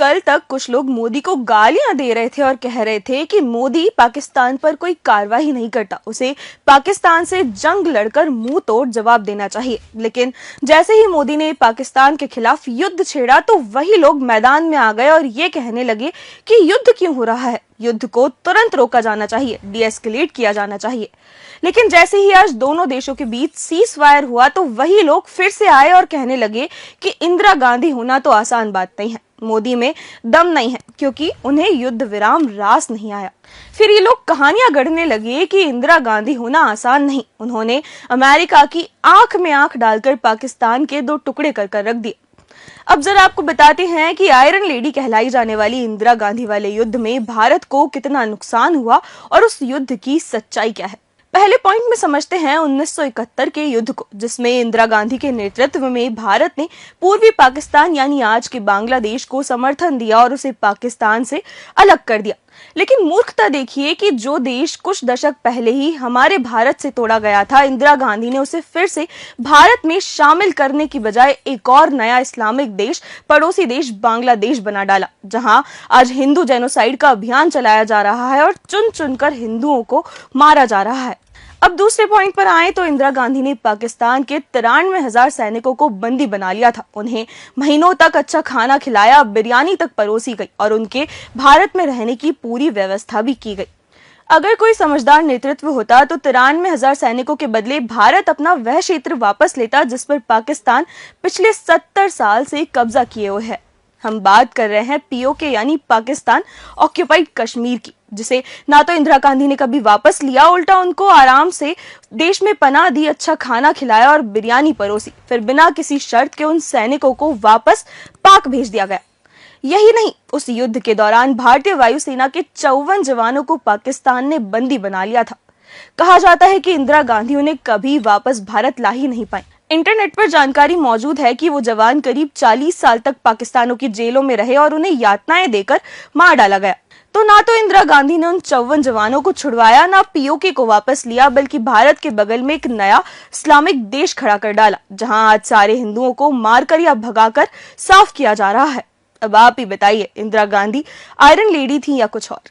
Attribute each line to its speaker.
Speaker 1: कल तक कुछ लोग मोदी को गालियां दे रहे थे और कह रहे थे कि मोदी पाकिस्तान पर कोई कार्रवाई नहीं करता, उसे पाकिस्तान से जंग लड़कर मुंह तोड़ जवाब देना चाहिए। लेकिन जैसे ही मोदी ने पाकिस्तान के खिलाफ युद्ध छेड़ा तो वही लोग मैदान में आ गए और ये कहने लगे कि युद्ध क्यों हो रहा है, युद्ध को तुरंत रोका जाना चाहिए, डीएस्केलेट किया जाना चाहिए। लेकिन जैसे ही आज दोनों देशों के बीच सीज फायर हुआ तो वही लोग फिर से आए और कहने लगे कि इंदिरा गांधी होना तो आसान बात नहीं है, मोदी में दम नहीं है क्योंकि उन्हें युद्ध विराम रास नहीं आया। फिर ये लोग कहानियां गढ़ने लगे कि इंदिरा गांधी होना आसान नहीं, उन्होंने अमेरिका की आंख में आंख डालकर पाकिस्तान के दो टुकड़े कर रख दिए। अब जरा आपको बताते हैं कि आयरन लेडी कहलाई जाने वाली इंदिरा गांधी वाले युद्ध में भारत को कितना नुकसान हुआ और उस युद्ध की सच्चाई क्या है। पहले पॉइंट में समझते हैं 1971 के युद्ध को, जिसमें इंदिरा गांधी के नेतृत्व में भारत ने पूर्वी पाकिस्तान यानी आज के बांग्लादेश को समर्थन दिया और उसे पाकिस्तान से अलग कर दिया। लेकिन मूर्खता देखिए कि जो देश कुछ दशक पहले ही हमारे भारत से तोड़ा गया था, इंदिरा गांधी ने उसे फिर से भारत में शामिल करने की बजाय एक और नया इस्लामिक देश, पड़ोसी देश बांग्लादेश बना डाला, जहां आज हिंदू जेनोसाइड का अभियान चलाया जा रहा है और चुन चुनकर हिंदुओं को मारा जा रहा है। अब दूसरे पॉइंट पर आए तो इंदिरा गांधी ने पाकिस्तान के 93,000 सैनिकों को बंदी बना लिया था, उन्हें महीनों तक अच्छा खाना खिलाया, बिरयानी तक परोसी गई और उनके भारत में रहने की पूरी व्यवस्था भी की गई। अगर कोई समझदार नेतृत्व होता तो 93,000 सैनिकों के बदले भारत अपना वह क्षेत्र वापस लेता जिस पर पाकिस्तान पिछले 70 साल से कब्जा किए हुए है। हम बात कर रहे हैं पीओके यानी पाकिस्तान ऑक्यूपाइड कश्मीर की, जिसे ना तो इंदिरा गांधी ने कभी वापस लिया, उल्टा उनको आराम से देश में पनाह दी, अच्छा खाना खिलाया और बिरयानी परोसी, फिर बिना किसी शर्त के उन सैनिकों को वापस पाक भेज दिया गया। यही नहीं, उस युद्ध के दौरान भारतीय वायुसेना के 54 जवानों को पाकिस्तान ने बंदी बना लिया था। कहा जाता है कि इंदिरा गांधी उन्हें कभी वापस भारत ला ही नहीं पाई। इंटरनेट पर जानकारी मौजूद है कि वो जवान करीब 40 साल तक पाकिस्तानों की जेलों में रहे और उन्हें यातनाएं देकर मार डाला गया। तो ना तो इंदिरा गांधी ने उन 54 जवानों को छुड़वाया, ना पीओके को वापस लिया, बल्कि भारत के बगल में एक नया इस्लामिक देश खड़ा कर डाला, जहां आज सारे हिंदुओं को मारकर या भगाकर साफ किया जा रहा है। अब आप ही बताइए, इंदिरा गांधी आयरन लेडी थी या कुछ और।